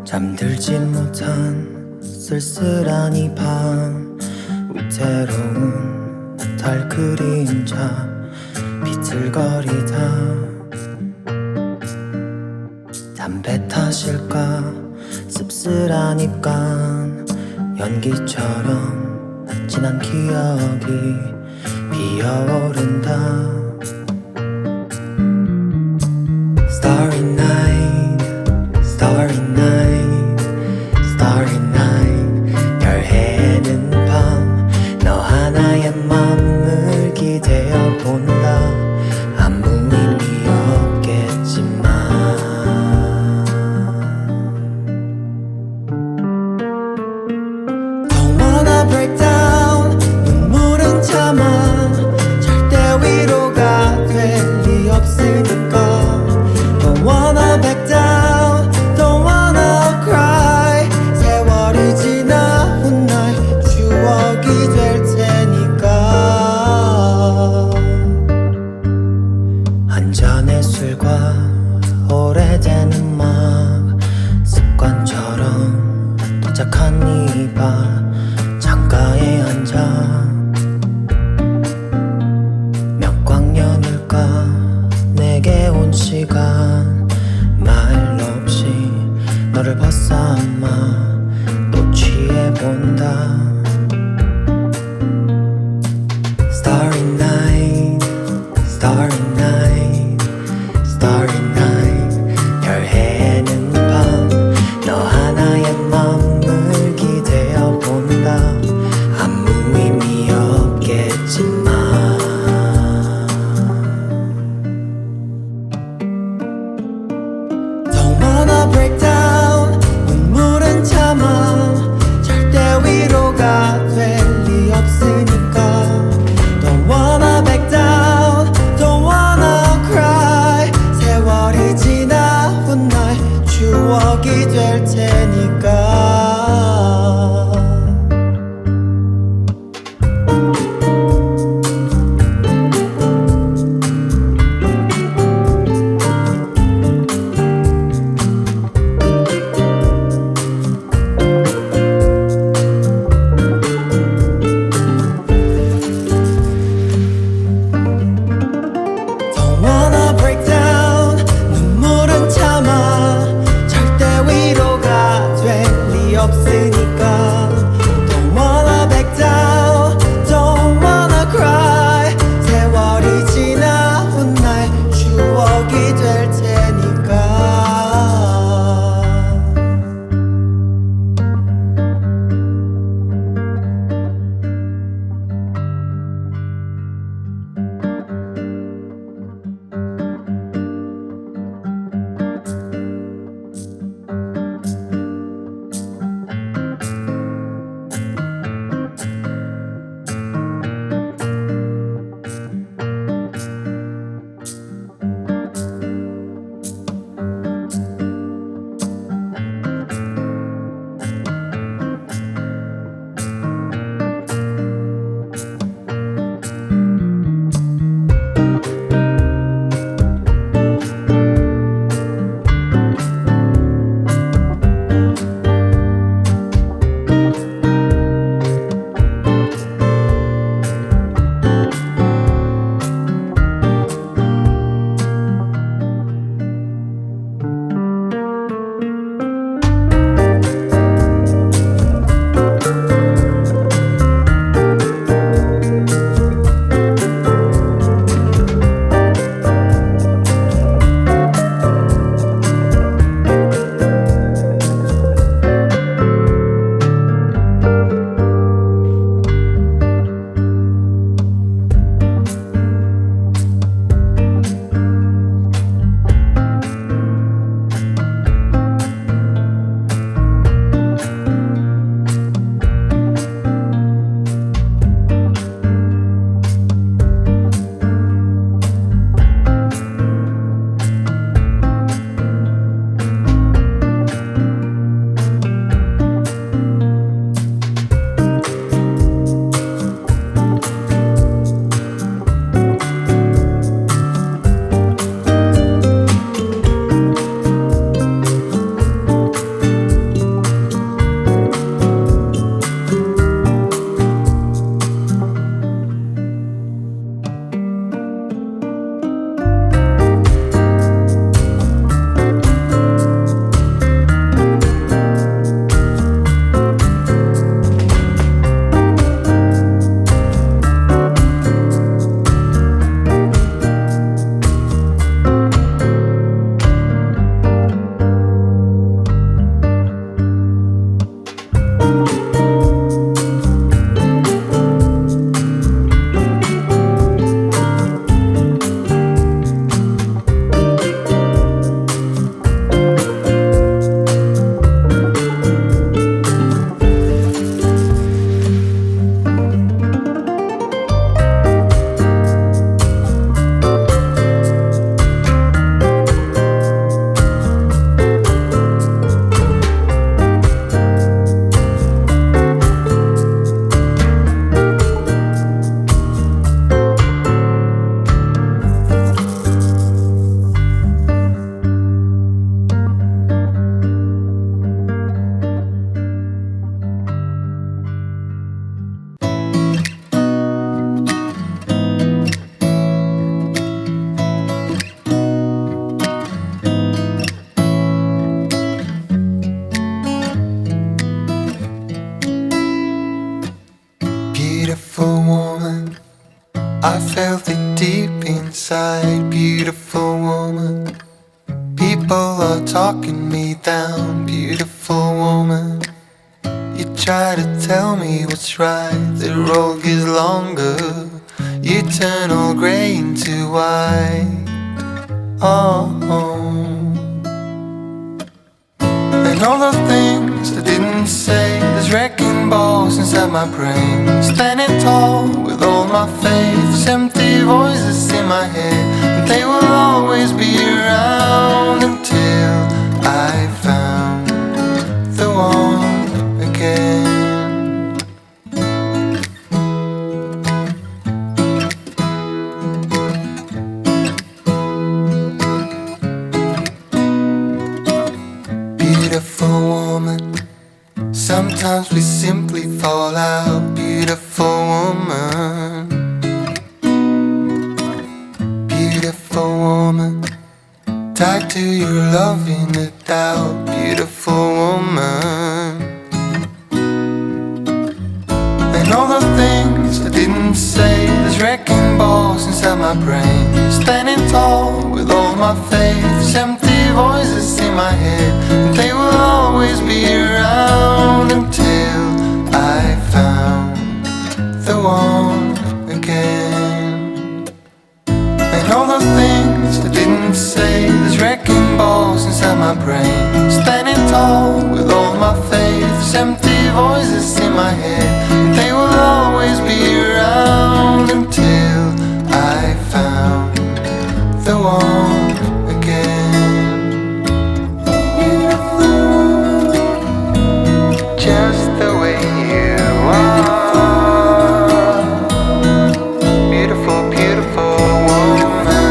잠들지 못한 쓸쓸한 이 밤, 위태로운 달 그림자 비틀거리다. 담배 탓일까 씁쓸한 입간, 연기처럼 진한 기억이 피어오른다. Starry night, starry night, starry night. 별 해는 밤, 너 하나의 맘을 기대어 본다. 아무 의미 없겠지만 Don't wanna break down, 눈물은 참아. 절대 위로가 될 리 없으니까. Don't wanna back down, don't wanna cry. 세월이 지나 훗날 추억이 될 테니까. 한 잔의 술과 오래된 음악, 습관처럼 도착한 이 밤, 창가에 앉아 몇 광년일까 내게 온 시간. 말 없이 너를 벗삼아 또 취해본다. Starry night, starry night, starry night. 별 해는 밤, 너 하나의 맘을 기대어 본다. 아무 의미 없겠지만 Don't wanna break down, 눈물은 참아. 절대 위로가 are talking me down, beautiful woman. You try to tell me what's right, the road gets longer. You turn all grey into white. Oh, and all the things I didn't say, there's wrecking balls inside my brain. Standing tall with all my faith, there's empty voices in my head, and they will always be around until I found the one again. Beautiful woman, sometimes we simply fall out. Beautiful woman, beautiful woman, tied to your love in a doubt. Beautiful woman, and all the things I didn't say, there's wrecking balls inside my brain. Standing tall with all my faith, there's empty voices in my head, and they will always be around until I found the one again. And all the things I didn't say, there's wrecking balls inside my brain. Standing tall with all my faith, there's empty voices in my head, and they will always be around until I found the one again. Just the way you are, beautiful, beautiful woman.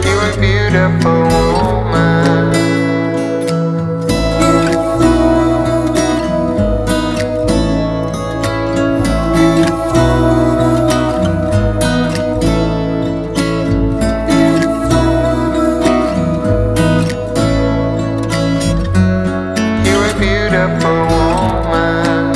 You're a beautiful woman. You're a beautiful woman.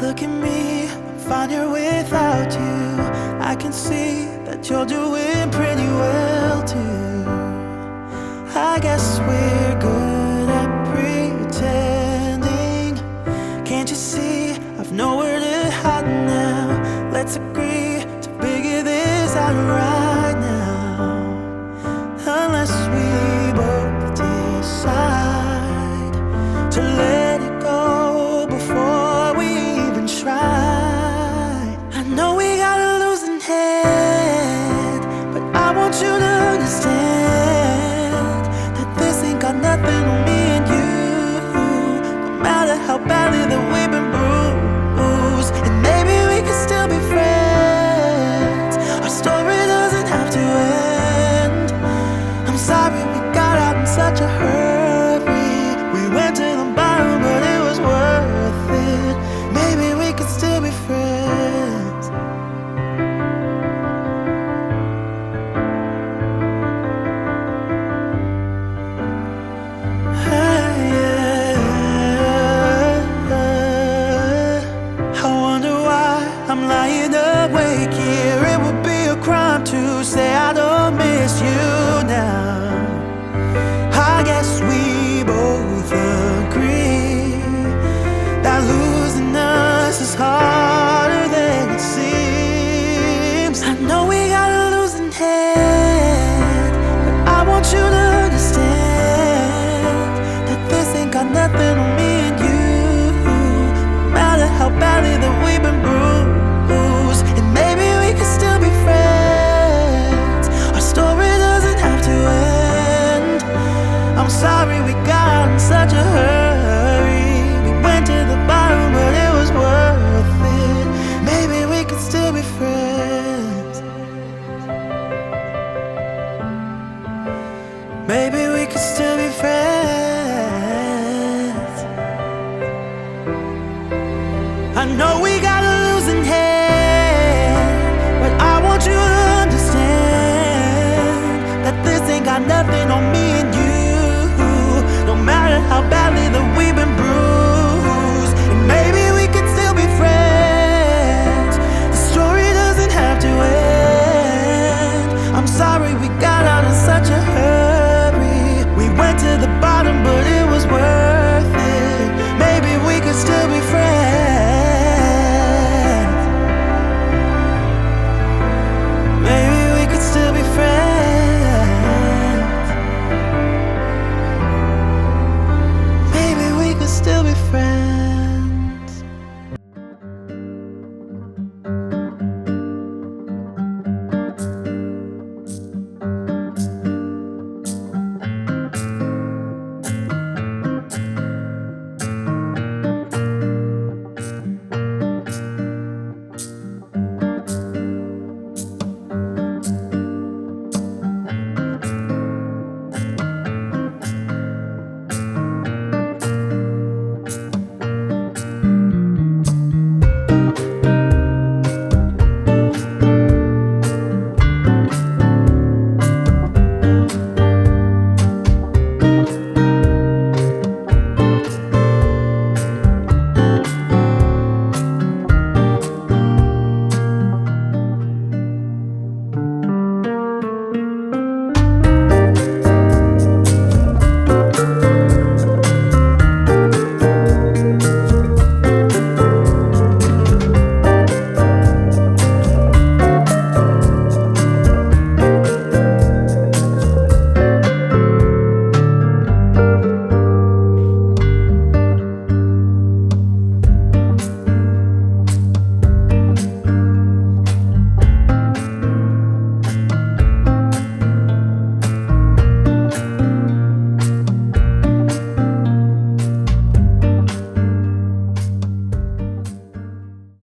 Look at me, I'm fine here without you. I can see that you're doing pretty well too. I guess we're good at pretending. Can't you see I've nowhere to hide now? Let's agree to figure this out right now. Unless we both decide to let it go before we even try. I know we got a losing head, but I want you to understand that this ain't got nothing on me and you. No matter how badly that we've been bruised, and maybe we can still be friends. Our story doesn't have to end. I'm sorry we got out in such a hurry. We went to the bottom, but it was worth it. Maybe we could still be friends. I wonder why I'm lying awake here. It would be a crime to say I don't miss you now. I guess we both agree that losing us is harder than it seems. I know we got a losing hand, but I want you to understand that this ain't got nothing on me and you. No matter how badly that we've been bruised, and maybe we can still be friends. Our story doesn't have to end. I'm sorry we got in such a hurry. We went to the bottom, but it was worth it. Maybe we could still be friends. Maybe we could still be friends. I know we got a losing hand, but I want you to understand that this ain't got nothing on me and you. No matter how badly that we've been